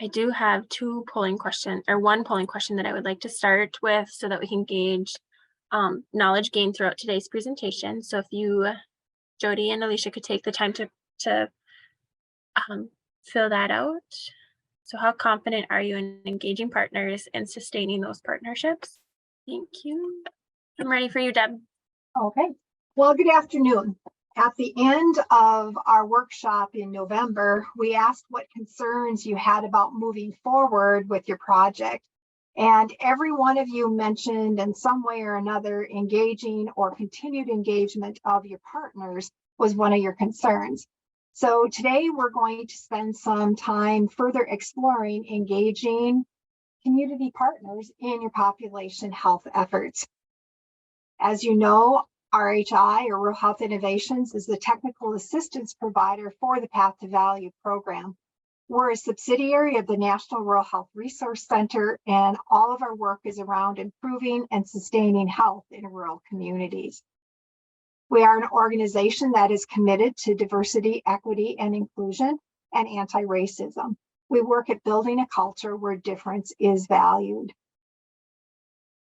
I do have one polling question that I would like to start with so that we can gauge knowledge gained throughout today's presentation. So if you, Jody and Alicia, could take the time to fill that out. So how confident are you in engaging partners and sustaining those partnerships? Thank you. I'm ready for you, Deb. Okay. Well, good afternoon. At the end of our workshop in November, we asked what concerns you had about moving forward with your project. And every one of you mentioned in some way or another engaging or continued engagement of your partners was one of your concerns. So today we're going to spend some time further exploring engaging community partners in your population health efforts. As you know, RHI, or Rural Health Innovations, is the technical assistance provider for the Path to Value program. We're a subsidiary of the National Rural Health Resource Center, and all of our work is around improving and sustaining health in rural communities. We are an organization that is committed to diversity, equity, and inclusion, and anti-racism. We work at building a culture where difference is valued.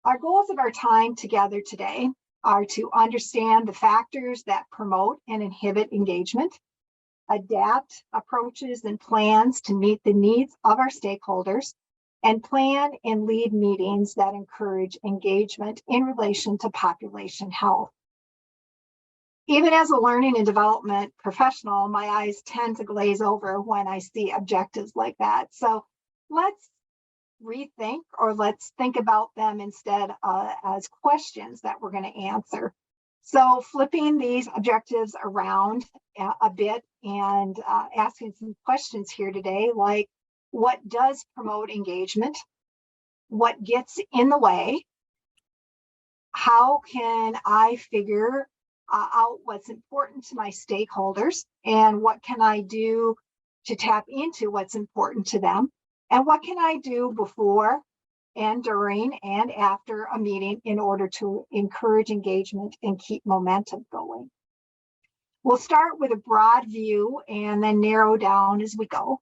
Our goals of our time together today are to understand the factors that promote and inhibit engagement, adapt approaches and plans to meet the needs of our stakeholders, and plan and lead meetings that encourage engagement in relation to population health. Even as a learning and development professional, my eyes tend to glaze over when I see objectives like that. So let's rethink, or let's think about them instead as questions that we're going to answer. So flipping these objectives around a bit and asking some questions here today, like what does promote engagement? What gets in the way? How can I figure out what's important to my stakeholders? And what can I do to tap into what's important to them? And what can I do before and during and after a meeting in order to encourage engagement and keep momentum going? We'll start with a broad view and then narrow down as we go.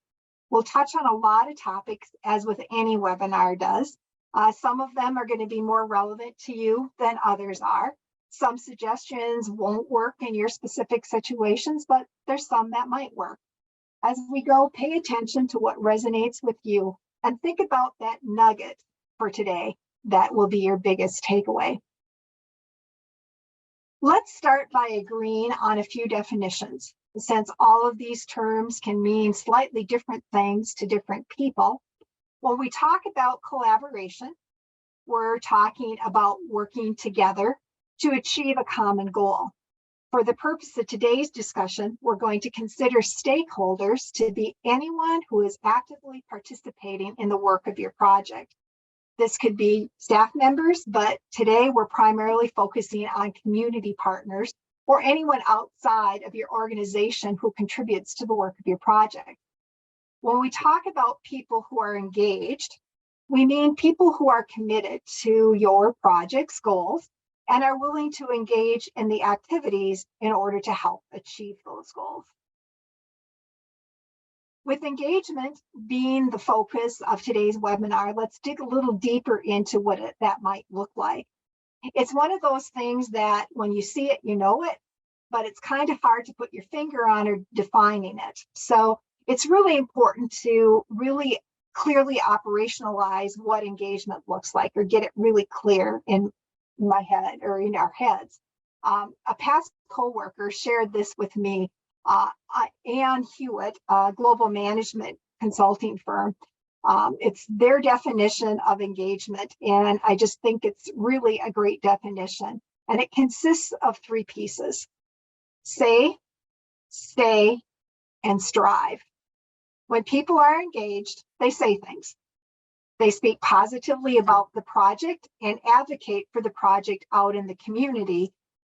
We'll touch on a lot of topics, as with any webinar does. Some of them are going to be more relevant to you than others are. Some suggestions won't work in your specific situations, but there's some that might work. As we go, pay attention to what resonates with you and think about that nugget for today that will be your biggest takeaway. Let's start by agreeing on a few definitions. Since all of these terms can mean slightly different things to different people, when we talk about collaboration, we're talking about working together to achieve a common goal. For the purpose of today's discussion, we're going to consider stakeholders to be anyone who is actively participating in the work of your project. This could be staff members, but today we're primarily focusing on community partners or anyone outside of your organization who contributes to the work of your project. When we talk about people who are engaged, we mean people who are committed to your project's goals and are willing to engage in the activities in order to help achieve those goals. With engagement being the focus of today's webinar, let's dig a little deeper into what that might look like. It's one of those things that when you see it, you know it, but it's kind of hard to put your finger on or defining it. So it's really important to really clearly operationalize what engagement looks like, or get it really clear in my head or in our heads. A past coworker shared this with me. Ann Hewitt, a global management consulting firm. It's their definition of engagement, and I just think it's really a great definition. And it consists of three pieces: say, stay, and strive. When people are engaged, they say things. They speak positively about the project and advocate for the project out in the community,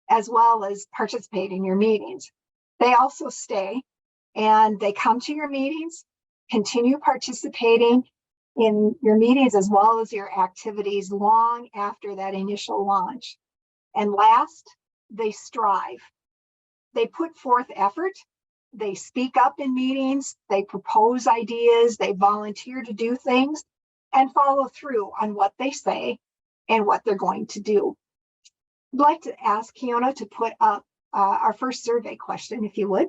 as well as participate in your meetings. They also stay, and they come to your meetings, continue participating in your meetings as well as your activities long after that initial launch. And last, they strive. They put forth effort They speak up in meetings, they propose ideas, they volunteer to do things, and follow through on what they say and what they're going to do. I'd like to ask Kiona to put up our first survey question, if you would.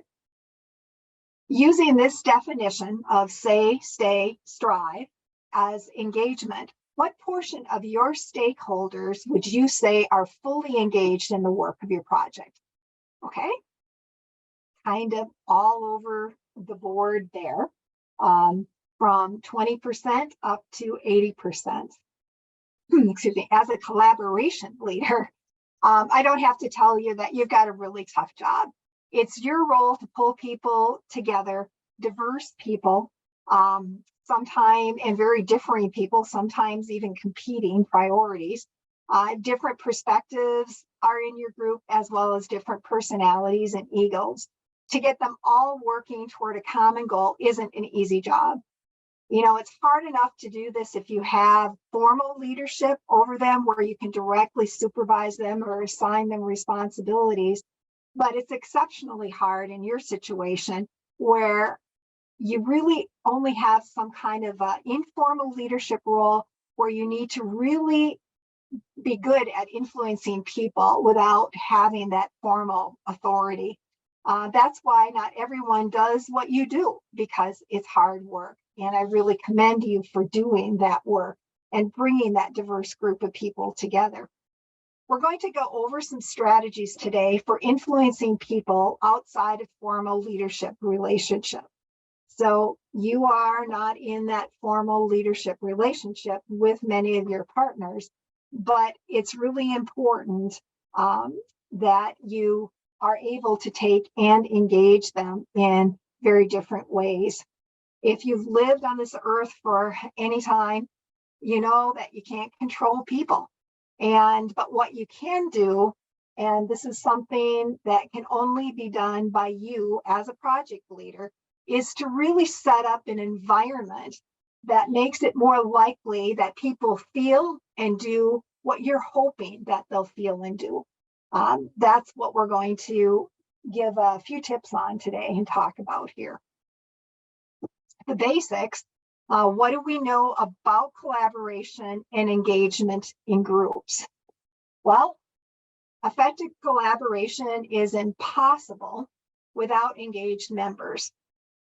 Using this definition of say, stay, strive as engagement, what portion of your stakeholders would you say are fully engaged in the work of your project? Okay, kind of all over the board there, from 20% up to 80%. Excuse me, as a collaboration leader, I don't have to tell you that you've got a really tough job. It's your role to pull people together, diverse people, sometimes and very differing people, sometimes even competing priorities. Different perspectives are in your group, as well as different personalities and egos. To get them all working toward a common goal isn't an easy job. You know, it's hard enough to do this if you have formal leadership over them where you can directly supervise them or assign them responsibilities. But it's exceptionally hard in your situation where you really only have some kind of informal leadership role where you need to really be good at influencing people without having that formal authority. That's why not everyone does what you do, because it's hard work. And I really commend you for doing that work and bringing that diverse group of people together. We're going to go over some strategies today for influencing people outside of formal leadership relationship. So you are not in that formal leadership relationship with many of your partners, but it's really important that you are able to take and engage them in very different ways. If you've lived on this earth for any time, you know that you can't control people. But what you can do, and this is something that can only be done by you as a project leader, is to really set up an environment that makes it more likely that people feel and do what you're hoping that they'll feel and do. That's what we're going to give a few tips on today and talk about here. The basics, what do we know about collaboration and engagement in groups? Well, effective collaboration is impossible without engaged members.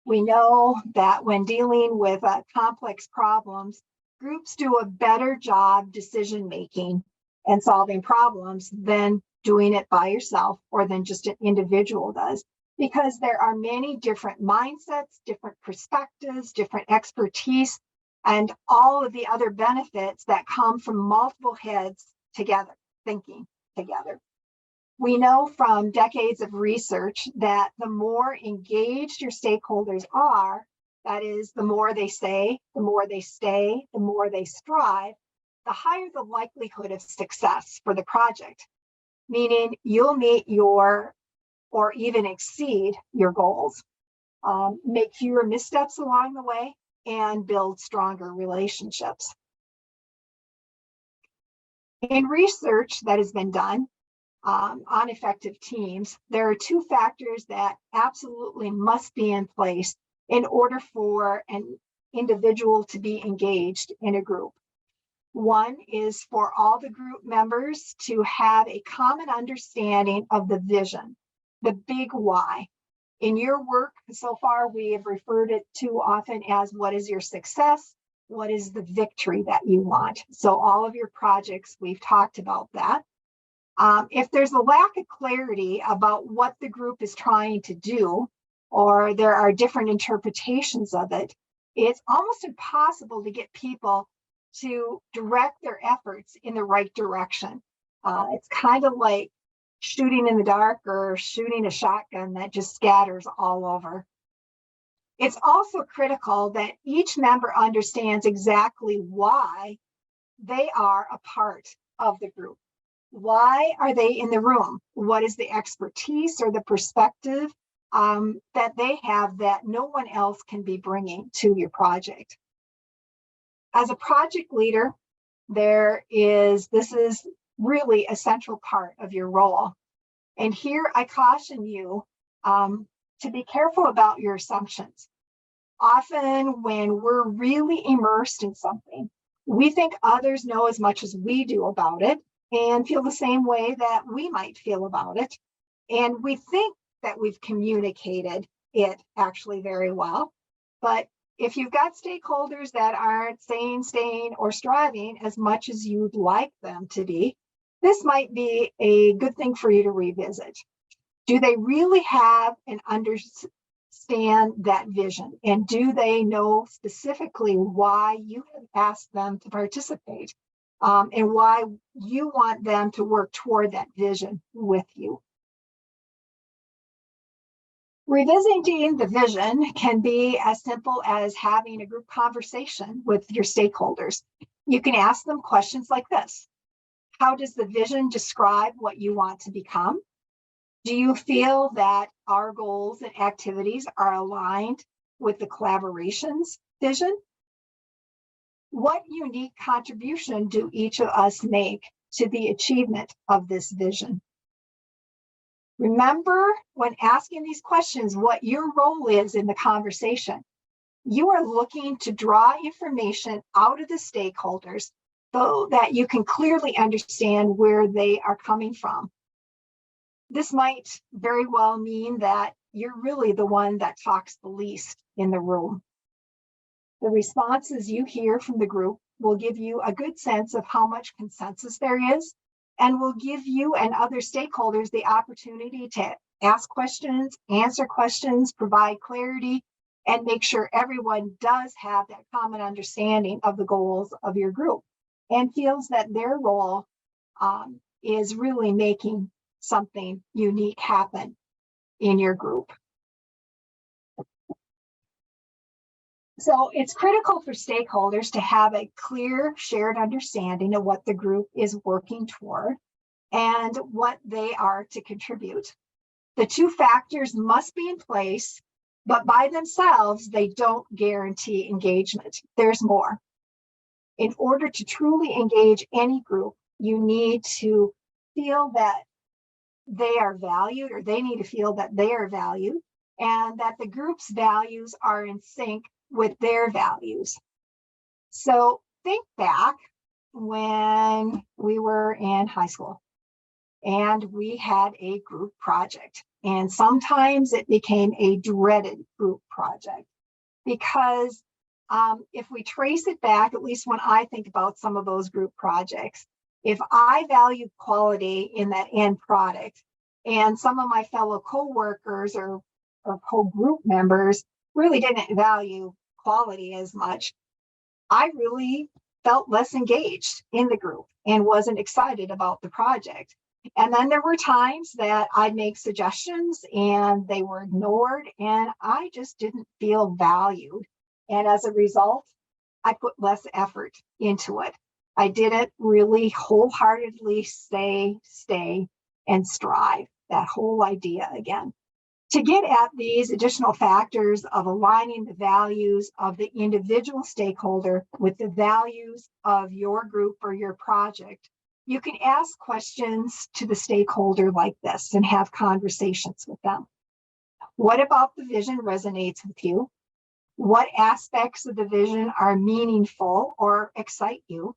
We know that when dealing with complex problems, groups do a better job decision-making and solving problems than doing it by yourself or than just an individual does, because there are many different mindsets, different perspectives, different expertise, and all of the other benefits that come from multiple heads together, thinking together. We know from decades of research that the more engaged your stakeholders are, that is, the more they say, the more they stay, the more they strive, the higher the likelihood of success for the project, meaning you'll meet your or even exceed your goals, make fewer missteps along the way, and build stronger relationships. In research that has been done on effective teams, there are two factors that absolutely must be in place in order for an individual to be engaged in a group. One is for all the group members to have a common understanding of the vision, the big why. In your work so far, we have referred it to often as what is your success, what is the victory that you want. So all of your projects, we've talked about that. If there's a lack of clarity about what the group is trying to do, or there are different interpretations of it, it's almost impossible to get people to direct their efforts in the right direction. It's kind of like shooting in the dark or shooting a shotgun that just scatters all over. It's also critical that each member understands exactly why they are a part of the group. Why are they in the room? What is the expertise or the perspective that they have that no one else can be bringing to your project? As a project leader, this is really a central part of your role. And here I caution you to be careful about your assumptions. Often when we're really immersed in something, we think others know as much as we do about it and feel the same way that we might feel about it. And we think that we've communicated it actually very well. But if you've got stakeholders that aren't saying, staying, or striving as much as you'd like them to be, this might be a good thing for you to revisit. Do they really have and understand that vision? And do they know specifically why you have asked them to participate, and why you want them to work toward that vision with you? Revisiting the vision can be as simple as having a group conversation with your stakeholders. You can ask them questions like this. How does the vision describe what you want to become? Do you feel that our goals and activities are aligned with the collaboration's vision? What unique contribution do each of us make to the achievement of this vision? Remember, when asking these questions, what your role is in the conversation. You are looking to draw information out of the stakeholders so that you can clearly understand where they are coming from. This might very well mean that you're really the one that talks the least in the room. The responses you hear from the group will give you a good sense of how much consensus there is, and will give you and other stakeholders the opportunity to ask questions, answer questions, provide clarity, and make sure everyone does have that common understanding of the goals of your group and feels that their role is really making something unique happen in your group. So it's critical for stakeholders to have a clear shared understanding of what the group is working toward and what they are to contribute. The two factors must be in place, but by themselves, they don't guarantee engagement. There's more. In order to truly engage any group, you need to feel that they are valued, or they need to feel that they are valued, and that the group's values are in sync with their values. So think back when we were in high school and we had a group project, and sometimes it became a dreaded group project because if we trace it back, at least when I think about some of those group projects, if I valued quality in that end product and some of my fellow co-workers or co-group members really didn't value quality as much, I really felt less engaged in the group and wasn't excited about the project. And then there were times that I'd make suggestions and they were ignored, and I just didn't feel valued. And as a result, I put less effort into it. I didn't really wholeheartedly stay and strive, that whole idea again. To get at these additional factors of aligning the values of the individual stakeholder with the values of your group or your project, you can ask questions to the stakeholder like this and have conversations with them. What about the vision resonates with you? What aspects of the vision are meaningful or excite you?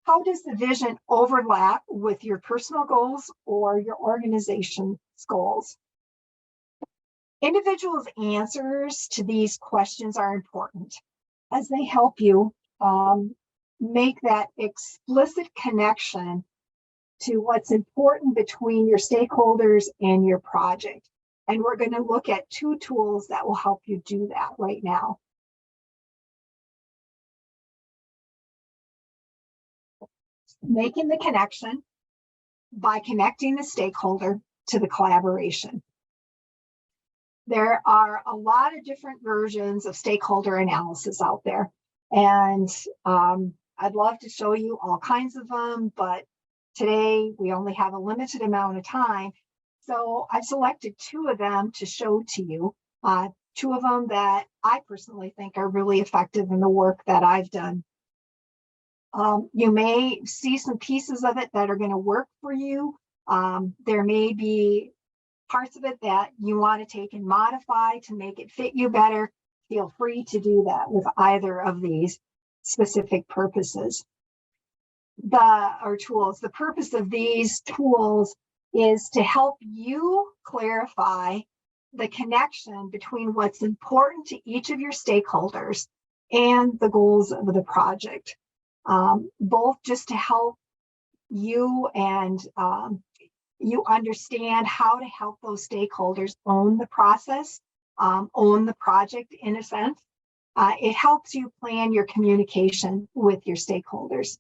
How does the vision overlap with your personal goals or your organization's goals? Individuals' answers to these questions are important as they help you make that explicit connection to what's important between your stakeholders and your project. And we're going to look at two tools that will help you do that right now. Making the connection by connecting the stakeholder to the collaboration. There are a lot of different versions of stakeholder analysis out there, and I'd love to show you all kinds of them, but today we only have a limited amount of time. So I've selected two of them to show to you, two of them that I personally think are really effective in the work that I've done. You may see some pieces of it that are going to work for you. There may be parts of it that you want to take and modify to make it fit you better, feel free to do that with either of these specific purposes. The purpose of these tools is to help you clarify the connection between what's important to each of your stakeholders and the goals of the project, both just to help you and you understand how to help those stakeholders own the process, own the project in a sense. It helps you plan your communication with your stakeholders.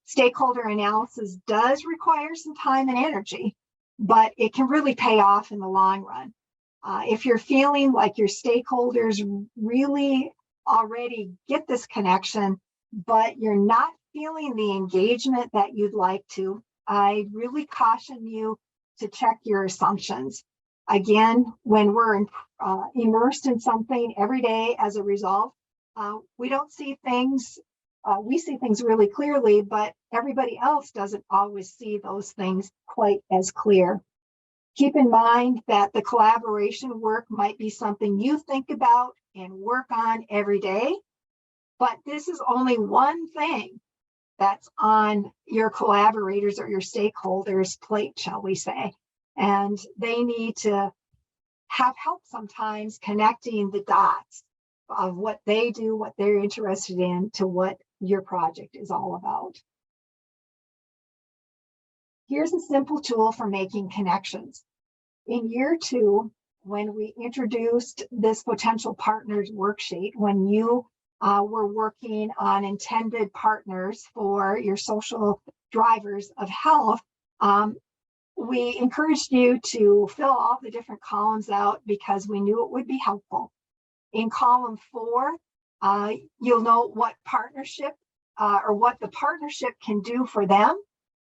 Stakeholder analysis does require some time and energy, but it can really pay off in the long run. If you're feeling like your stakeholders really already get this connection, but you're not feeling the engagement that you'd like to, I really caution you to check your assumptions. Again, when we're immersed in something every day as a result, we don't see things, we see things really clearly, but everybody else doesn't always see those things quite as clear. Keep in mind that the collaboration work might be something you think about and work on every day, but this is only one thing that's on your collaborators or your stakeholders' plate, shall we say. And they need to have help sometimes connecting the dots of what they do, what they're interested in, to what your project is all about. Here's a simple tool for making connections. In year 2, when we introduced this potential partners worksheet, when you were working on intended partners for your social drivers of health, we encouraged you to fill all the different columns out because we knew it would be helpful. In column 4, you'll know what partnership or what the partnership can do for them.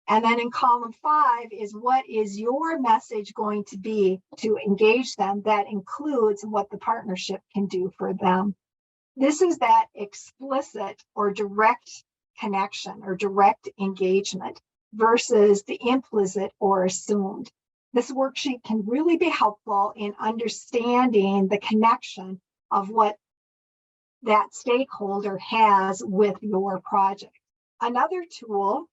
And then in column 5 is what is your message going to be to engage them that includes what the partnership can do for them. This is that explicit or direct connection or direct engagement versus the implicit or assumed. This worksheet can really be helpful in understanding the connection of what that stakeholder has with your project. Another tool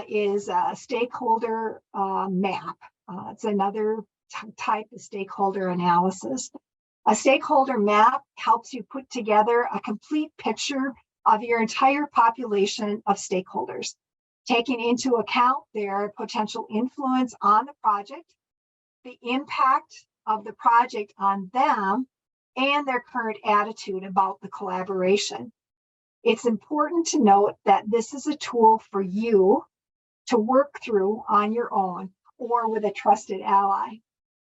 is a stakeholder map. It's another type of stakeholder analysis. A stakeholder map helps you put together a complete picture of your entire population of stakeholders, taking into account their potential influence on the project, the impact of the project on them, and their current attitude about the collaboration. It's important to note that this is a tool for you to work through on your own or with a trusted ally.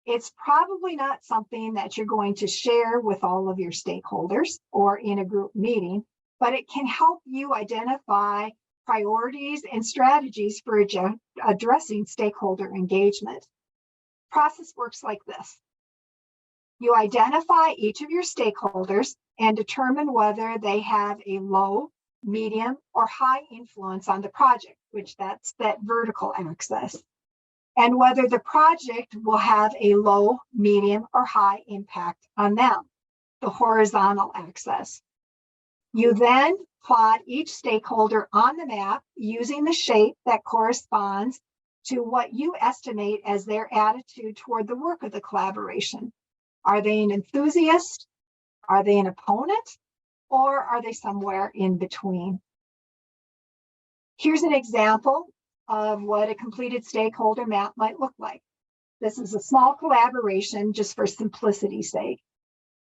It's probably not something that you're going to share with all of your stakeholders or in a group meeting, but it can help you identify priorities and strategies for addressing stakeholder engagement. Process works like this. You identify each of your stakeholders and determine whether they have a low, medium, or high influence on the project, which that's that vertical axis, and whether the project will have a low, medium, or high impact on them, the horizontal axis. You then plot each stakeholder on the map using the shape that corresponds to what you estimate as their attitude toward the work of the collaboration. Are they an enthusiast? Are they an opponent? Or are they somewhere in between? Here's an example of what a completed stakeholder map might look like. This is a small collaboration just for simplicity's sake.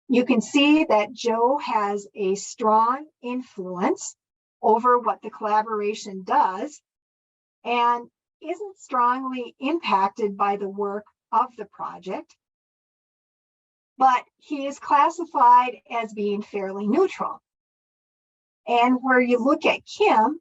You can see that Joe has a strong influence over what the collaboration does and isn't strongly impacted by the work of the project, but he is classified as being fairly neutral. And where you look at Kim,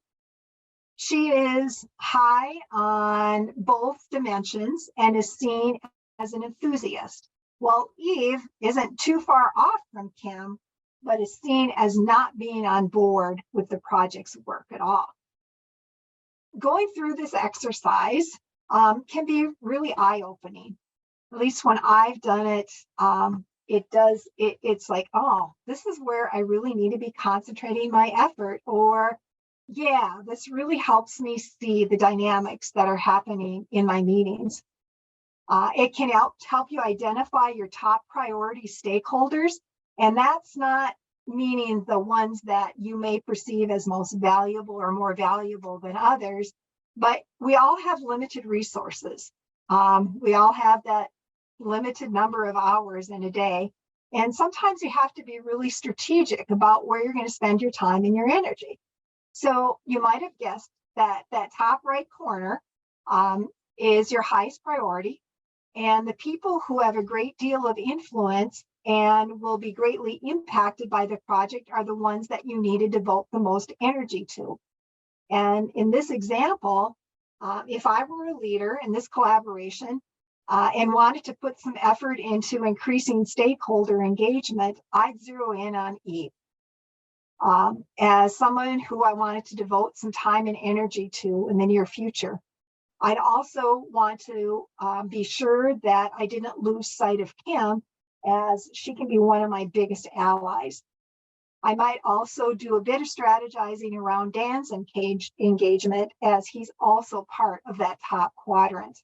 she is high on both dimensions and is seen as an enthusiast. While Eve isn't too far off from Kim, but is seen as not being on board with the project's work at all. Going through this exercise can be really eye-opening. at least when I've done it, it's like, oh, this is where I really need to be concentrating my effort, or yeah, this really helps me see the dynamics that are happening in my meetings. It can help you identify your top priority stakeholders, and that's not meaning the ones that you may perceive as most valuable or more valuable than others, but we all have limited resources. We all have that limited number of hours in a day, and sometimes you have to be really strategic about where you're going to spend your time and your energy. So you might have guessed that that top right corner is your highest priority. And the people who have a great deal of influence and will be greatly impacted by the project are the ones that you need to devote the most energy to. And in this example, if I were a leader in this collaboration and wanted to put some effort into increasing stakeholder engagement, I'd zero in on Eve. As someone who I wanted to devote some time and energy to in the near future. I'd also want to be sure that I didn't lose sight of Kim, as she can be one of my biggest allies. I might also do a bit of strategizing around Dan's engagement, as he's also part of that top quadrant.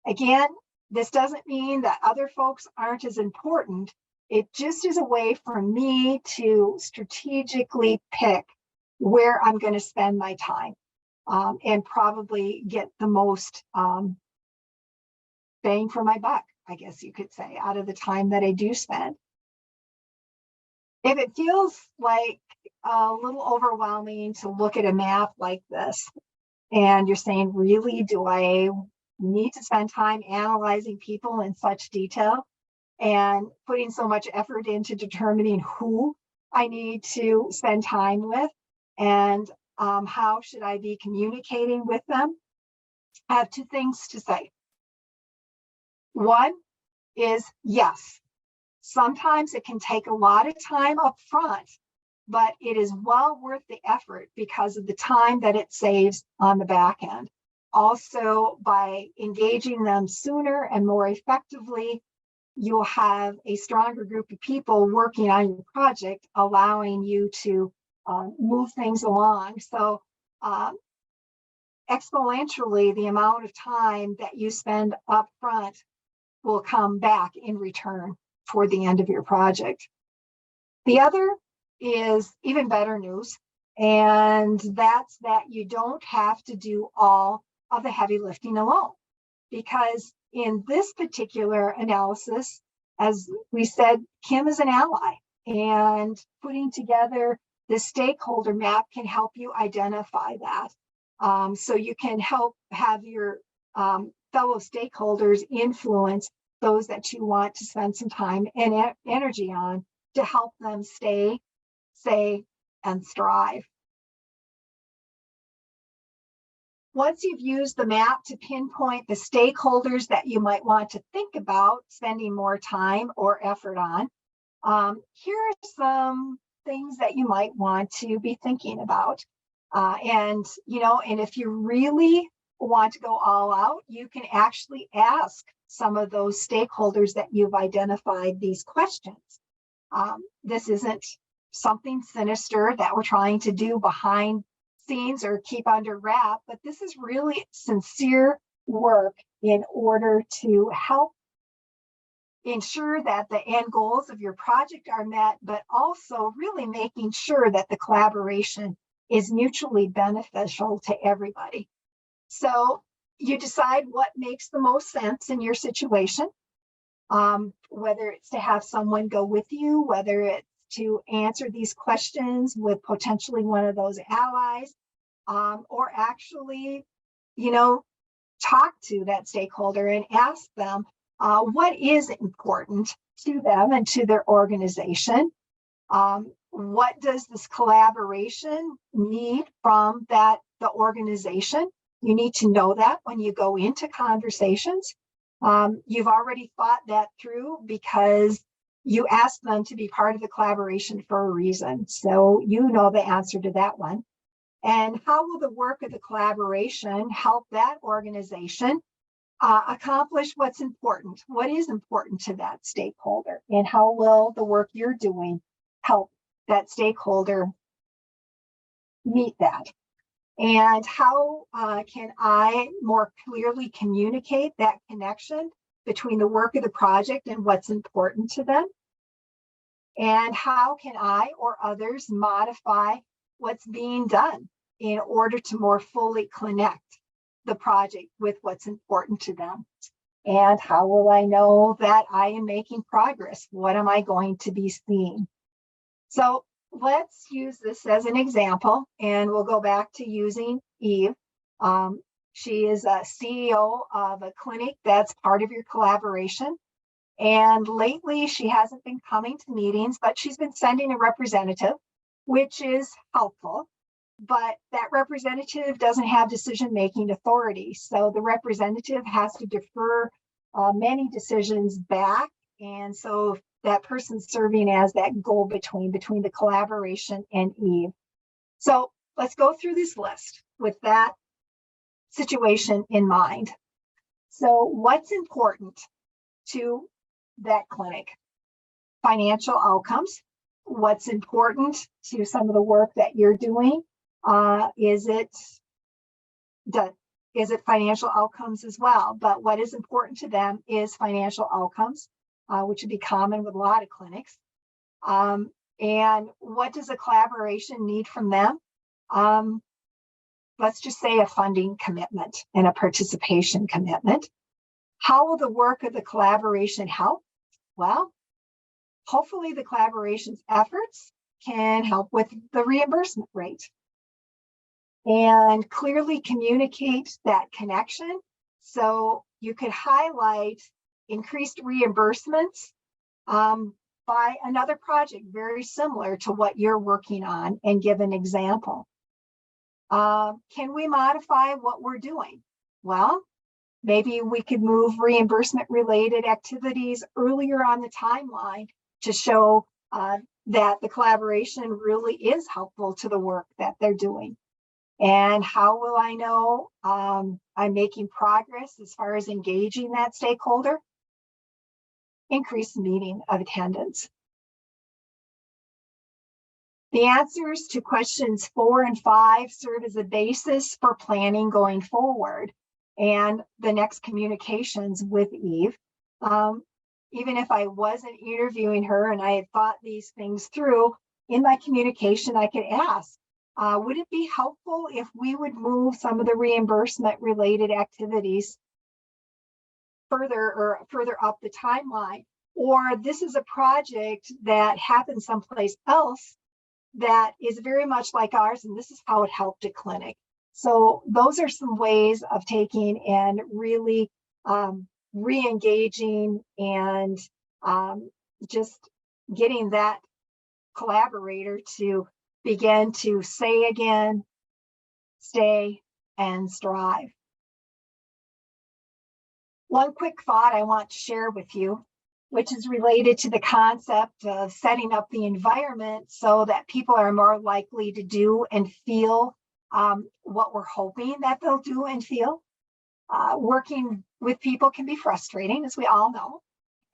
Again, this doesn't mean that other folks aren't as important. It just is a way for me to strategically pick where I'm going to spend my time. And probably get the most bang for my buck, I guess you could say, out of the time that I do spend. If it feels like a little overwhelming to look at a map like this, and you're saying, really, do I need to spend time analyzing people in such detail and putting so much effort into determining who I need to spend time with, and how should I be communicating with them? I have two things to say. One is, yes, sometimes it can take a lot of time up front, but it is well worth the effort because of the time that it saves on the back end. Also, by engaging them sooner and more effectively, you'll have a stronger group of people working on your project, allowing you to move things along. So exponentially, the amount of time that you spend up front will come back in return toward the end of your project. The other is even better news, and that's that you don't have to do all of the heavy lifting alone, because in this particular analysis, as we said, Kim is an ally, and putting together the stakeholder map can help you identify that. So you can help have your fellow stakeholders influence those that you want to spend some time and energy on to help them stay, and strive. Once you've used the map to pinpoint the stakeholders that you might want to think about spending more time or effort on, here are some things that you might want to be thinking about. And if you really want to go all out, you can actually ask some of those stakeholders that you've identified these questions. This isn't something sinister that we're trying to do behind scenes or keep under wrap, but this is really sincere work in order to help ensure that the end goals of your project are met, but also really making sure that the collaboration is mutually beneficial to everybody. So you decide what makes the most sense in your situation, whether it's to have someone go with you, whether it's to answer these questions with potentially one of those allies, or actually, talk to that stakeholder and ask them what is important to them and to their organization. What does this collaboration need from the organization? You need to know that when you go into conversations. You've already thought that through because you asked them to be part of the collaboration for a reason. So you know the answer to that one. And how will the work of the collaboration help that organization accomplish what's important. What is important to that stakeholder, and how will the work you're doing help that stakeholder meet that? And how can I more clearly communicate that connection between the work of the project and what's important to them? And how can I or others modify what's being done in order to more fully connect the project with what's important to them? And how will I know that I am making progress? What am I going to be seeing? So let's use this as an example, and we'll go back to using Eve. She is a CEO of a clinic that's part of your collaboration. And lately, she hasn't been coming to meetings, but she's been sending a representative, which is helpful. But that representative doesn't have decision-making authority. So the representative has to defer many decisions back. And so that person's serving as that go-between between the collaboration and Eve. So let's go through this list with that situation in mind. So what's important to that clinic? Financial outcomes. What's important to some of the work that you're doing? Is it financial outcomes as well? But what is important to them is financial outcomes, which would be common with a lot of clinics. And what does a collaboration need from them? Let's just say a funding commitment and a participation commitment. How will the work of the collaboration help? Well, hopefully the collaboration's efforts can help with the reimbursement rate and clearly communicate that connection. So you could highlight increased reimbursements by another project very similar to what you're working on and give an example. Can we modify what we're doing? Well, maybe we could move reimbursement related activities earlier on the timeline to show that the collaboration really is helpful to the work that they're doing. And how will I know I'm making progress as far as engaging that stakeholder? Increased meeting of attendance. The answers to questions 4 and 5 serve as a basis for planning going forward and the next communications with Eve. Even if I wasn't interviewing her and I had thought these things through, in my communication, I could ask, would it be helpful if we would move some of the reimbursement related activities further up the timeline? Or this is a project that happens someplace else that is very much like ours, and this is how it helped a clinic. So those are some ways of taking and really re-engaging and just getting that collaborator to begin to say again, stay, and strive. One quick thought I want to share with you, which is related to the concept of setting up the environment so that people are more likely to do and feel what we're hoping that they'll do and feel. Working with people can be frustrating, as we all know.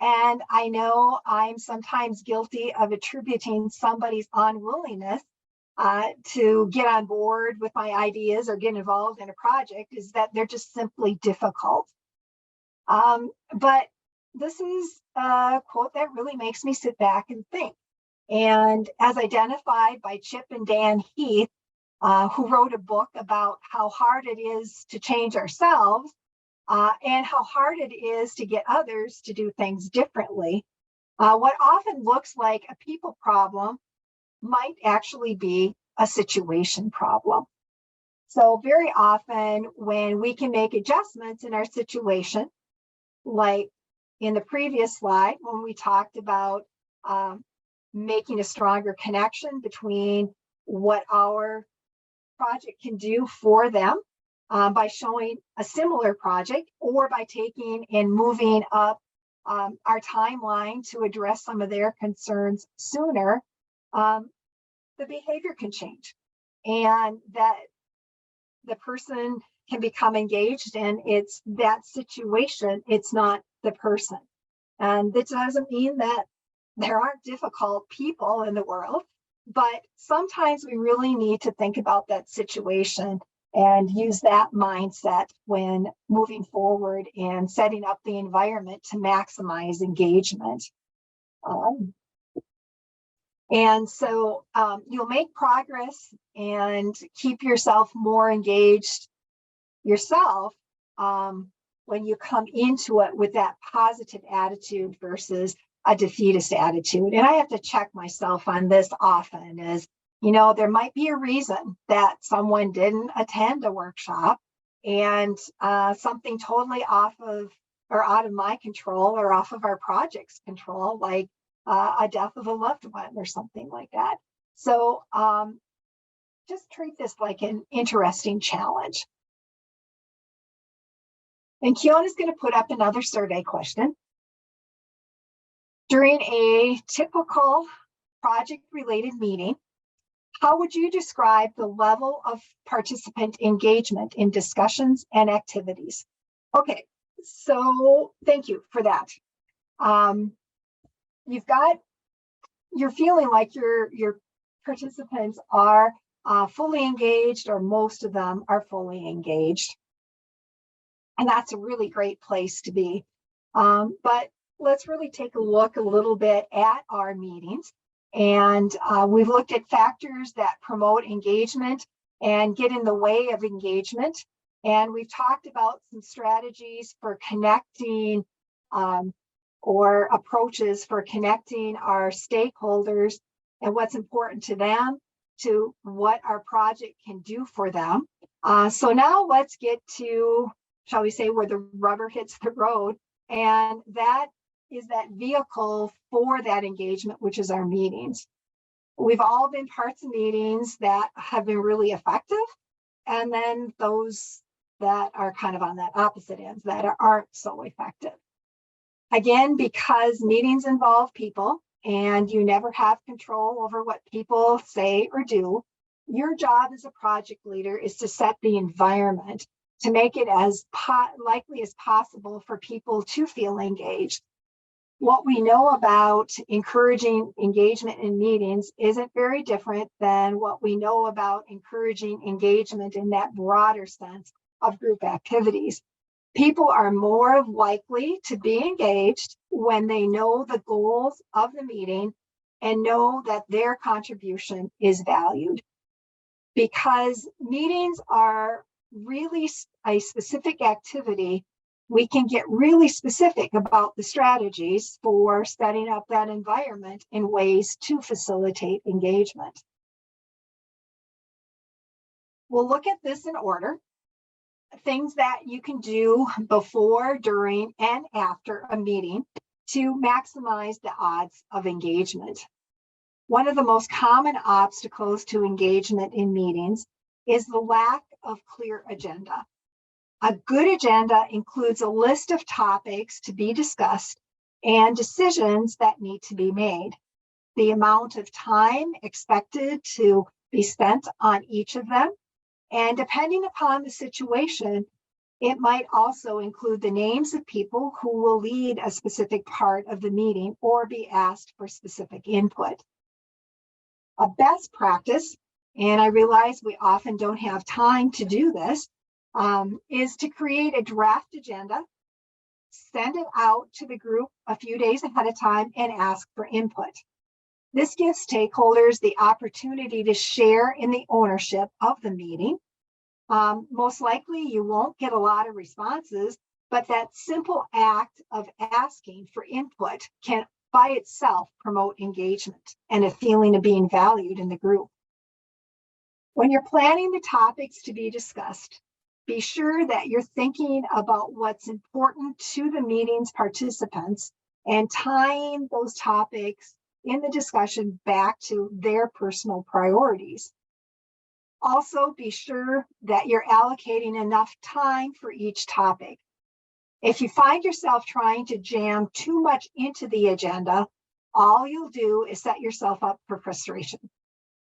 And I know I'm sometimes guilty of attributing somebody's unwillingness to get on board with my ideas or get involved in a project is that they're just simply difficult. But this is a quote that really makes me sit back and think. And as identified by Chip and Dan Heath, who wrote a book about how hard it is to change ourselves and how hard it is to get others to do things differently, what often looks like a people problem might actually be a situation problem. So very often when we can make adjustments in our situation, like in the previous slide, when we talked about making a stronger connection between what our project can do for them by showing a similar project or by taking and moving up our timeline to address some of their concerns sooner, the behavior can change. And that the person can become engaged, and it's that situation, it's not the person. And that doesn't mean that there aren't difficult people in the world, but sometimes we really need to think about that situation and use that mindset when moving forward and setting up the environment to maximize engagement. And so you'll make progress and keep yourself more engaged yourself when you come into it with that positive attitude versus a defeatist attitude. And I have to check myself on this often, is, you know, there might be a reason that someone didn't attend a workshop, and something totally off of or out of my control or off of our project's control, like a death of a loved one or something like that. So just treat this like an interesting challenge. And Kiona's going to put up another survey question. During a typical project-related meeting, how would you describe the level of participant engagement in discussions and activities? Okay, so thank you for that. You're feeling like your participants are fully engaged, or most of them are fully engaged. And that's a really great place to be. But let's really take a look a little bit at our meetings. And we've looked at factors that promote engagement and get in the way of engagement. And we've talked about some strategies for connecting or approaches for connecting our stakeholders and what's important to them to what our project can do for them. So now let's get to, shall we say, where the rubber hits the road. And that is that vehicle for that engagement, which is our meetings. We've all been parts of meetings that have been really effective, and then those that are kind of on that opposite end that aren't so effective. Again, because meetings involve people and you never have control over what people say or do, your job as a project leader is to set the environment to make it as likely as possible for people to feel engaged. What we know about encouraging engagement in meetings isn't very different than what we know about encouraging engagement in that broader sense of group activities. People are more likely to be engaged when they know the goals of the meeting and know that their contribution is valued. Because meetings are really a specific activity, we can get really specific about the strategies for setting up that environment in ways to facilitate engagement. We'll look at this in order. Things that you can do before, during, and after a meeting to maximize the odds of engagement. One of the most common obstacles to engagement in meetings is the lack of clear agenda. A good agenda includes a list of topics to be discussed and decisions that need to be made. The amount of time expected to be spent on each of them, and depending upon the situation, it might also include the names of people who will lead a specific part of the meeting or be asked for specific input. A best practice, and I realize we often don't have time to do this, is to create a draft agenda, send it out to the group a few days ahead of time, and ask for input. This gives stakeholders the opportunity to share in the ownership of the meeting. Most likely you won't get a lot of responses, but that simple act of asking for input can by itself promote engagement and a feeling of being valued in the group. When you're planning the topics to be discussed, be sure that you're thinking about what's important to the meeting's participants and tying those topics in the discussion back to their personal priorities. Also, be sure that you're allocating enough time for each topic. If you find yourself trying to jam too much into the agenda, all you'll do is set yourself up for frustration.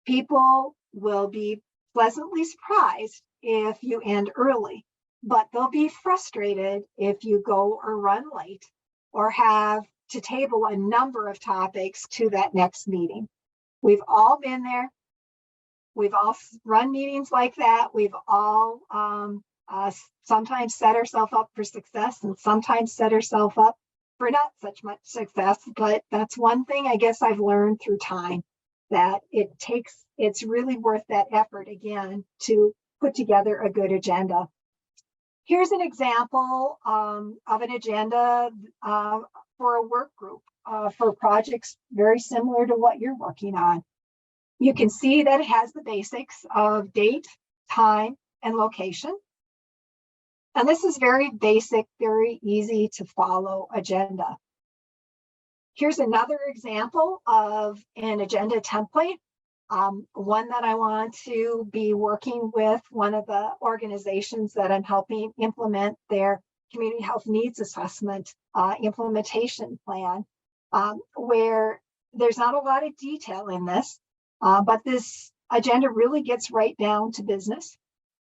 People will be pleasantly surprised if you end early. but they'll be frustrated if you go or run late or have to table a number of topics to that next meeting. We've all been there. We've all run meetings like that. We've all sometimes set ourselves up for success and sometimes set ourselves up for not such much success. But that's one thing I guess I've learned through time, that it's really worth that effort again to put together a good agenda. Here's an example of an agenda for a work group for projects very similar to what you're working on. You can see that it has the basics of date, time, and location. And this is very basic, very easy to follow agenda. Here's another example of an agenda template, one that I want to be working with one of the organizations that I'm helping implement their community health needs assessment implementation plan, where there's not a lot of detail in this, but this agenda really gets right down to business.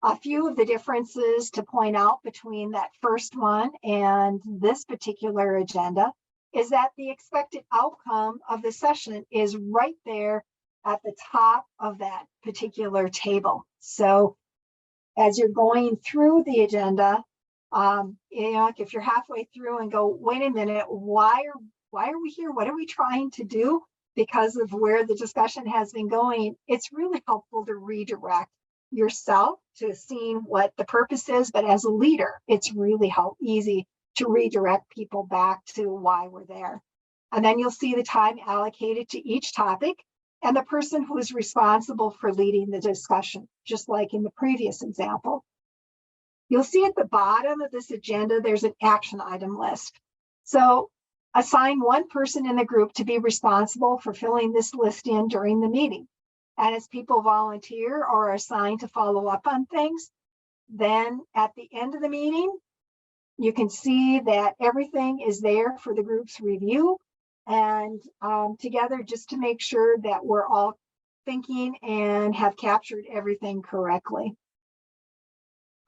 A few of the differences to point out between that first one and this particular agenda is that the expected outcome of the session is right there at the top of that particular table. So as you're going through the agenda, if you're halfway through and go, wait a minute, why are we here? What are we trying to do? Because of where the discussion has been going, it's really helpful to redirect yourself to seeing what the purpose is. But as a leader, it's really easy to redirect people back to why we're there. And then you'll see the time allocated to each topic and the person who is responsible for leading the discussion, just like in the previous example. You'll see at the bottom of this agenda, there's an action item list. So assign one person in the group to be responsible for filling this list in during the meeting. And as people volunteer or are assigned to follow up on things, then at the end of the meeting, you can see that everything is there for the group's review and together just to make sure that we're all thinking and have captured everything correctly.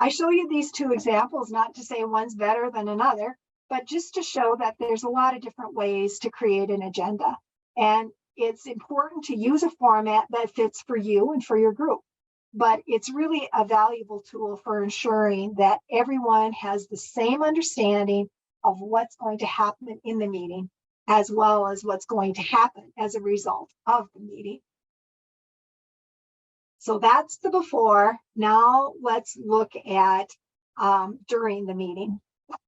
I show you these two examples, not to say one's better than another, but just to show that there's a lot of different ways to create an agenda. And it's important to use a format that fits for you and for your group. But it's really a valuable tool for ensuring that everyone has the same understanding of what's going to happen in the meeting, as well as what's going to happen as a result of the meeting. So that's the before. Now let's look at during the meeting.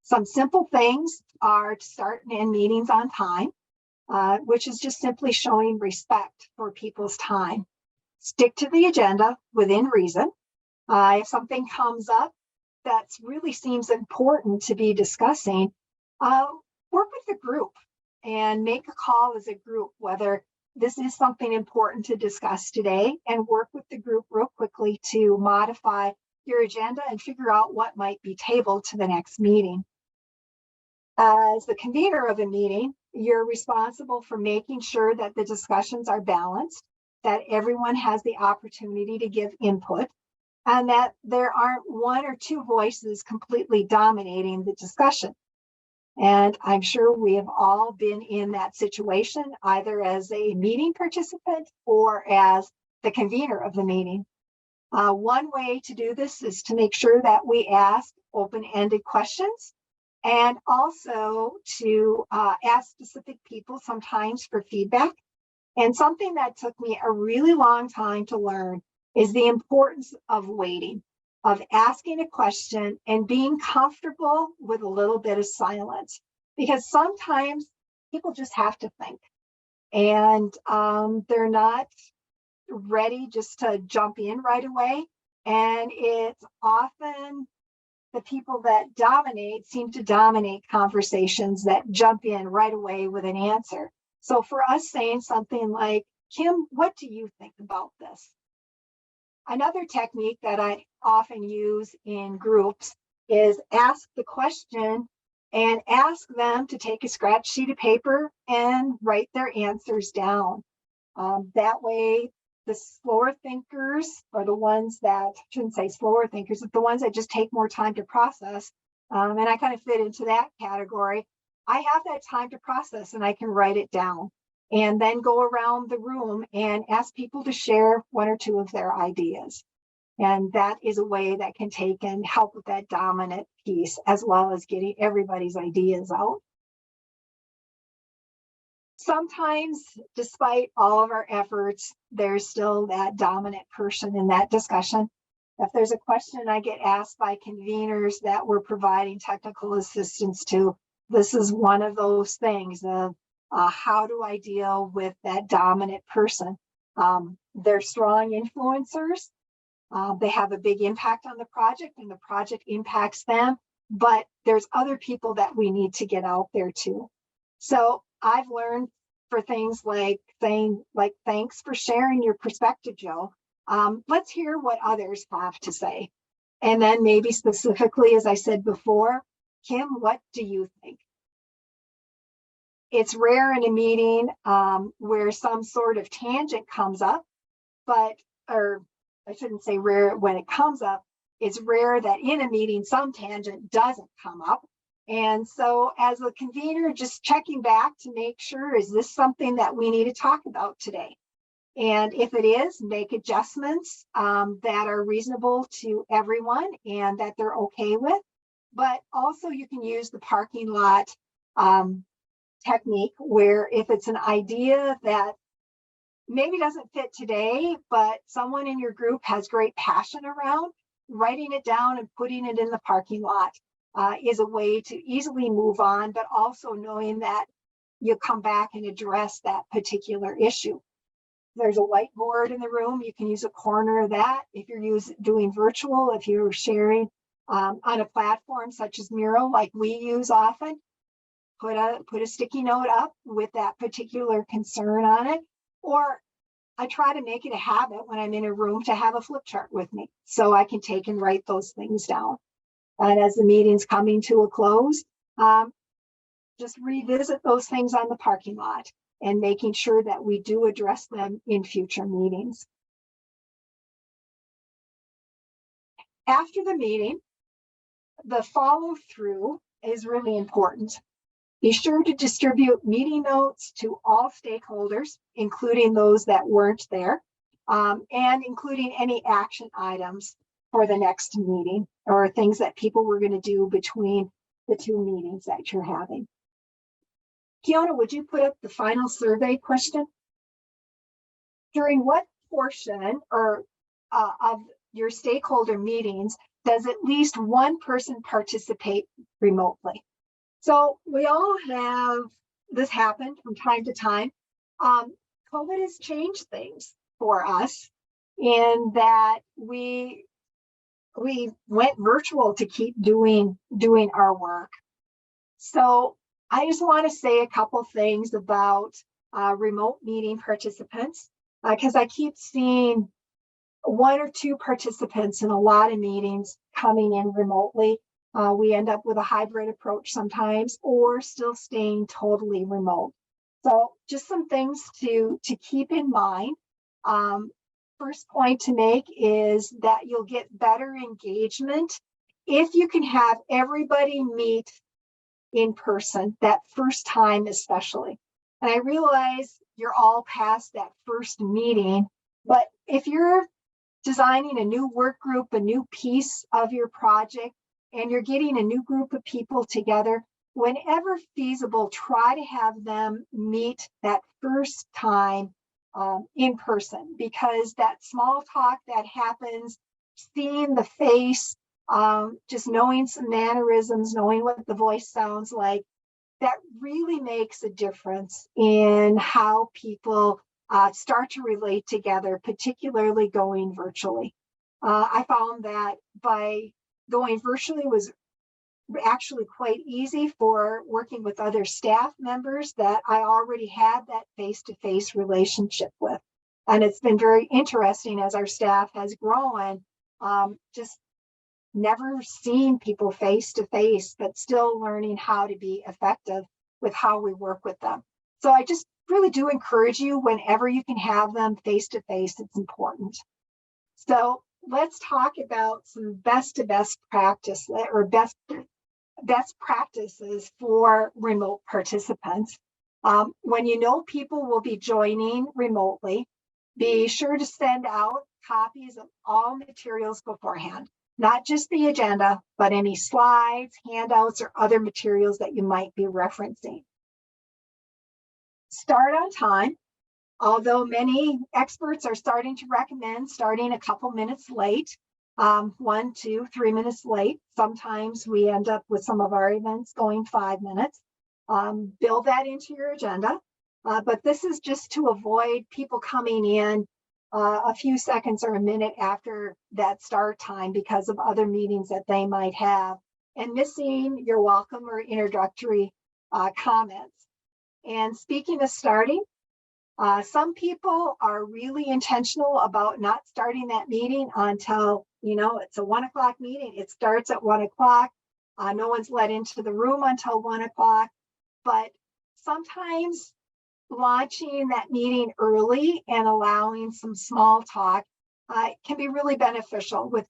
Some simple things are to start and end meetings on time, which is just simply showing respect for people's time. Stick to the agenda within reason. If something comes up that really seems important to be discussing, work with the group and make a call as a group, whether this is something important to discuss today, and work with the group real quickly to modify your agenda and figure out what might be tabled to the next meeting. As the convener of a meeting, you're responsible for making sure that the discussions are balanced, that everyone has the opportunity to give input, and that there aren't one or two voices completely dominating the discussion. And I'm sure we have all been in that situation, either as a meeting participant or as the convener of the meeting. One way to do this is to make sure that we ask open-ended questions, and also to ask specific people sometimes for feedback. And something that took me a really long time to learn is the importance of waiting, of asking a question and being comfortable with a little bit of silence, because sometimes people just have to think, and they're not ready just to jump in right away. And it's often the people that seem to dominate conversations that jump in right away with an answer. So for us saying something like, Kim, what do you think about this? Another technique that I often use in groups is ask the question and ask them to take a scratch sheet of paper and write their answers down. That way the slower thinkers are the ones that, shouldn't say slower thinkers, but the ones that just take more time to process. And I kind of fit into that category. I have that time to process and I can write it down and then go around the room and ask people to share one or two of their ideas. And that is a way that can take and help with that dominant piece, as well as getting everybody's ideas out. Sometimes, despite all of our efforts, there's still that dominant person in that discussion. If there's a question I get asked by conveners that we're providing technical assistance to, this is one of those things of how do I deal with that dominant person? They're strong influencers. They have a big impact on the project and the project impacts them, but there's other people that we need to get out there too. So I've learned for things like saying, like, thanks for sharing your perspective, Joe. Let's hear what others have to say. And then maybe specifically, as I said before, Kim, what do you think? It's rare in a meeting where some sort of tangent comes up, or I shouldn't say rare when it comes up. It's rare that in a meeting, some tangent doesn't come up. And so as a convener, just checking back to make sure, is this something that we need to talk about today? And if it is, make adjustments that are reasonable to everyone and that they're okay with. But also you can use the parking lot technique, where if it's an idea that maybe doesn't fit today, but someone in your group has great passion around, writing it down and putting it in the parking lot is a way to easily move on, but also knowing that you'll come back and address that particular issue. There's a whiteboard in the room. You can use a corner of that. If you're doing virtual, if you're sharing on a platform such as Miro, like we use often, put a sticky note up with that particular concern on it. Or I try to make it a habit when I'm in a room to have a flip chart with me so I can take and write those things down. And as the meeting's coming to a close, just revisit those things on the parking lot and making sure that we do address them in future meetings. After the meeting, the follow through is really important. Be sure to distribute meeting notes to all stakeholders, including those that weren't there, and including any action items for the next meeting or things that people were going to do between the two meetings that you're having. Kiona, would you put up the final survey question? During what portion of your stakeholder meetings does at least one person participate remotely? So we all have this happen from time to time. COVID has changed things for us in that we went virtual to keep doing our work. So I just want to say a couple things about remote meeting participants, because I keep seeing one or two participants in a lot of meetings coming in remotely. We end up with a hybrid approach sometimes, or still staying totally remote. So just some things to keep in mind. First point to make is that you'll get better engagement if you can have everybody meet in person that first time, especially. And I realize you're all past that first meeting, but if you're designing a new work group, a new piece of your project, and you're getting a new group of people together, whenever feasible, try to have them meet that first time in person, because that small talk that happens, seeing the face, just knowing some mannerisms, knowing what the voice sounds like, that really makes a difference in how people start to relate together, particularly going virtually. I found that by going virtually was actually quite easy for working with other staff members that I already had that face-to-face relationship with. And it's been very interesting as our staff has grown, just never seen people face-to-face, but still learning how to be effective with how we work with them. So I just really do encourage you whenever you can have them face to face, it's important. So let's talk about some best practices for remote participants. When you know people will be joining remotely, be sure to send out copies of all materials beforehand, not just the agenda, but any slides, handouts, or other materials that you might be referencing. Start on time. Although many experts are starting to recommend starting a couple minutes late, 1, 2, 3 minutes late. Sometimes we end up with some of our events going 5 minutes. Build that into your agenda. But this is just to avoid people coming in a few seconds or a minute after that start time because of other meetings that they might have and missing your welcome or introductory comments. And speaking of starting, some people are really intentional about not starting that meeting until, it's a 1 o'clock meeting. It starts at 1 o'clock. No one's let into the room until 1 o'clock. But sometimes launching that meeting early and allowing some small talk can be really beneficial with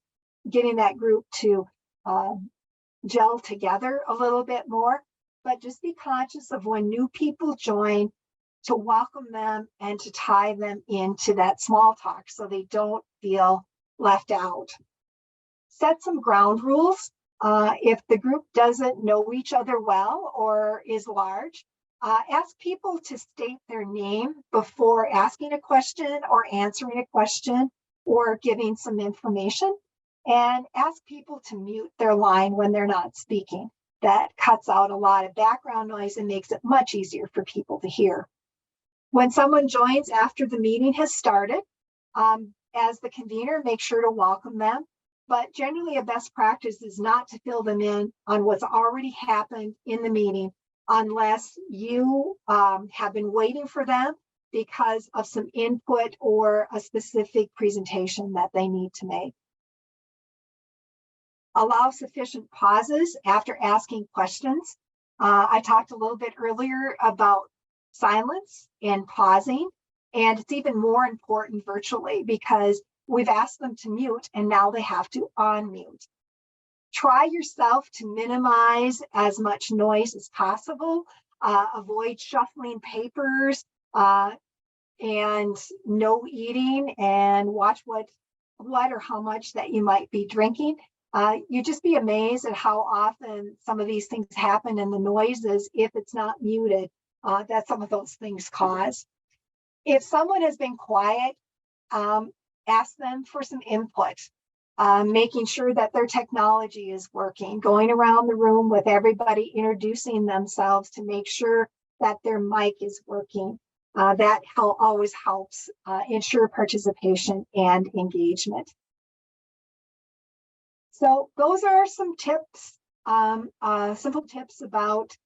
getting that group to gel together a little bit more. But just be conscious of when new people join, to welcome them and to tie them into that small talk so they don't feel left out. Set some ground rules. If the group doesn't know each other well or is large, ask people to state their name before asking a question or answering a question or giving some information, and ask people to mute their line when they're not speaking. That cuts out a lot of background noise and makes it much easier for people to hear. When someone joins after the meeting has started, as the convener, make sure to welcome them. But generally, a best practice is not to fill them in on what's already happened in the meeting unless you have been waiting for them because of some input or a specific presentation that they need to make. Allow sufficient pauses after asking questions. I talked a little bit earlier about silence and pausing, and it's even more important virtually because we've asked them to mute and now they have to unmute. Try yourself to minimize as much noise as possible. Avoid shuffling papers and no eating, and watch what or how much that you might be drinking. You'd just be amazed at how often some of these things happen, and the noises, if it's not muted, that some of those things cause. If someone has been quiet, ask them for some input, making sure that their technology is working, going around the room with everybody introducing themselves to make sure that their mic is working. That always helps ensure participation and engagement. So those are some tips, simple tips about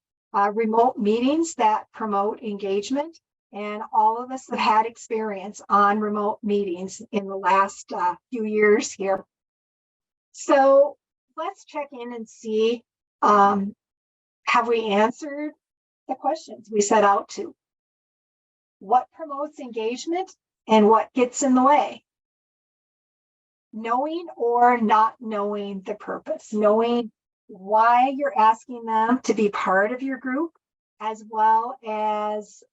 remote meetings that promote engagement. And all of us have had experience on remote meetings in the last few years here. So let's check in and see, have we answered the questions we set out to? What promotes engagement and what gets in the way? Knowing or not knowing the purpose, knowing why you're asking them to be part of your group, as well as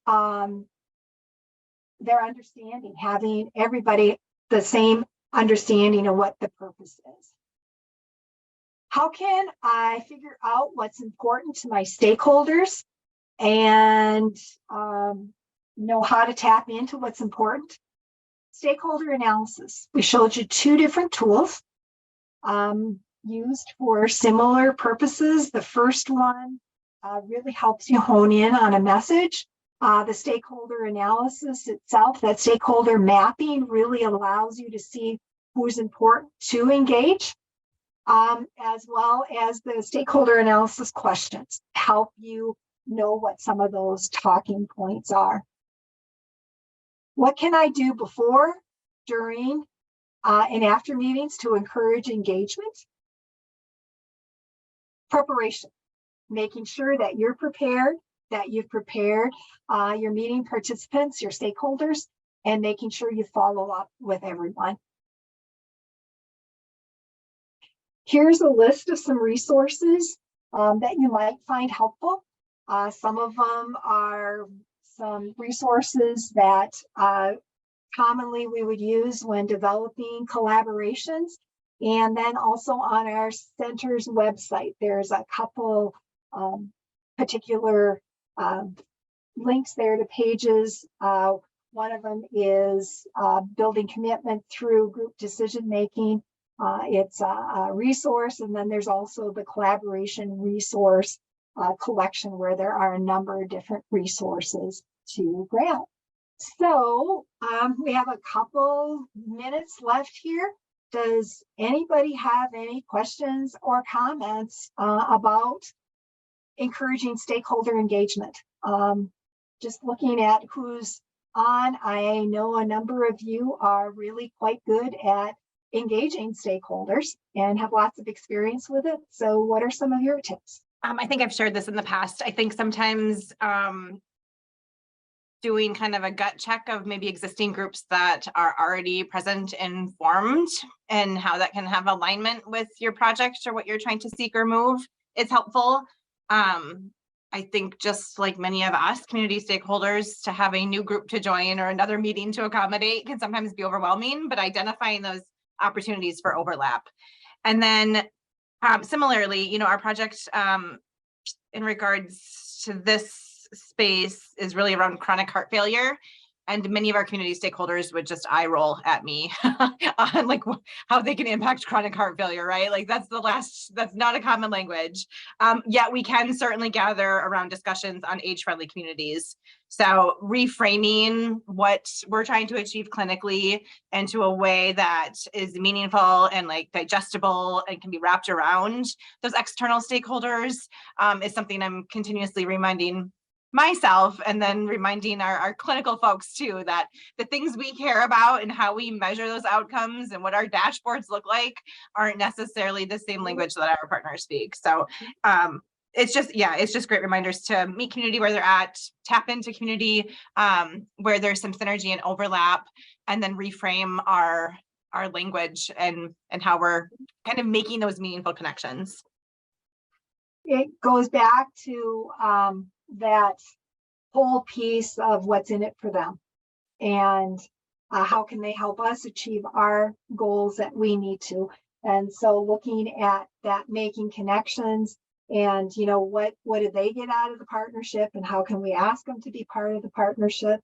their understanding, having everybody the same understanding of what the purpose is. How can I figure out what's important to my stakeholders and know how to tap into what's important? Stakeholder analysis. We showed you 2 different tools used for similar purposes. The first one really helps you hone in on a message. The stakeholder analysis itself, that stakeholder mapping, really allows you to see who's important to engage, as well as the stakeholder analysis questions help you know what some of those talking points are. What can I do before, during, and after meetings to encourage engagement? Preparation, making sure that you're prepared that you've prepared your meeting participants, your stakeholders, and making sure you follow up with everyone. Here's a list of some resources that you might find helpful. Some of them are some resources that commonly we would use when developing collaborations. And then also on our center's website, there's a couple particular links there to pages. One of them is building commitment through group decision making. It's a resource, and then there's also the collaboration resource collection where there are a number of different resources to grab. So we have a couple minutes left here. Does anybody have any questions or comments about encouraging stakeholder engagement? Just looking at who's on, I know a number of you are really quite good at engaging stakeholders and have lots of experience with it. So what are some of your tips? I think I've shared this in the past. I think sometimes doing kind of a gut check of maybe existing groups that are already present and formed and how that can have alignment with your project or what you're trying to seek or move is helpful. I think just like many of us community stakeholders, to have a new group to join or another meeting to accommodate can sometimes be overwhelming, but identifying those opportunities for overlap. And then similarly, you know, our project in regards to this space is really around chronic heart failure. And many of our community stakeholders would just eye roll at me on like how they can impact chronic heart failure, right? Like that's not a common language. Yet we can certainly gather around discussions on age-friendly communities. So reframing what we're trying to achieve clinically into a way that is meaningful and like digestible and can be wrapped around those external stakeholders is something I'm continuously reminding myself, and then reminding our clinical folks too, that the things we care about and how we measure those outcomes and what our dashboards look like aren't necessarily the same language that our partners speak. So it's just great reminders to meet community where they're at, tap into community where there's some synergy and overlap, and then reframe our language and how we're kind of making those meaningful connections. It goes back to that whole piece of what's in it for them and how can they help us achieve our goals that we need to. And so looking at that, making connections and, you know, what do they get out of the partnership and how can we ask them to be part of the partnership?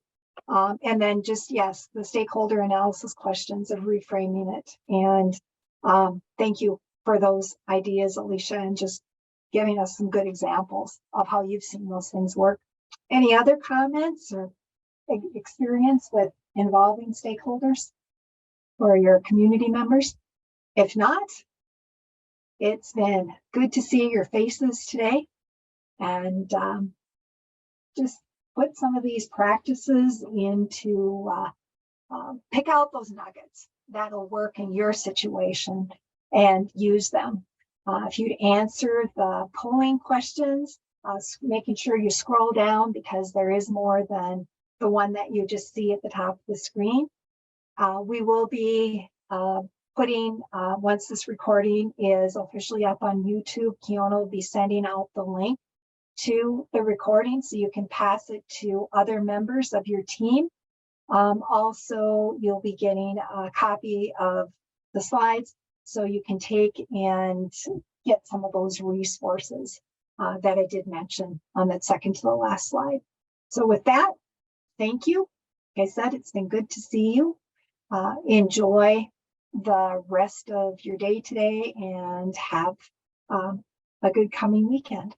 And then just, yes, the stakeholder analysis questions of reframing it. And thank you for those ideas, Alicia, and just giving us some good examples of how you've seen those things work. Any other comments or experience with involving stakeholders or your community members? If not, it's been good to see your faces today, and just put some of these practices into, pick out those nuggets that'll work in your situation and use them. If you'd answer the polling questions, making sure you scroll down because there is more than the one that you just see at the top of the screen. We will be putting, once this recording is officially up on YouTube, Kiona will be sending out the link to the recording so you can pass it to other members of your team. Also, you'll be getting a copy of the slides so you can take and get some of those resources that I did mention on that second to the last slide. So with that, thank you. Like I said, it's been good to see you. Enjoy the rest of your day today and have a good coming weekend.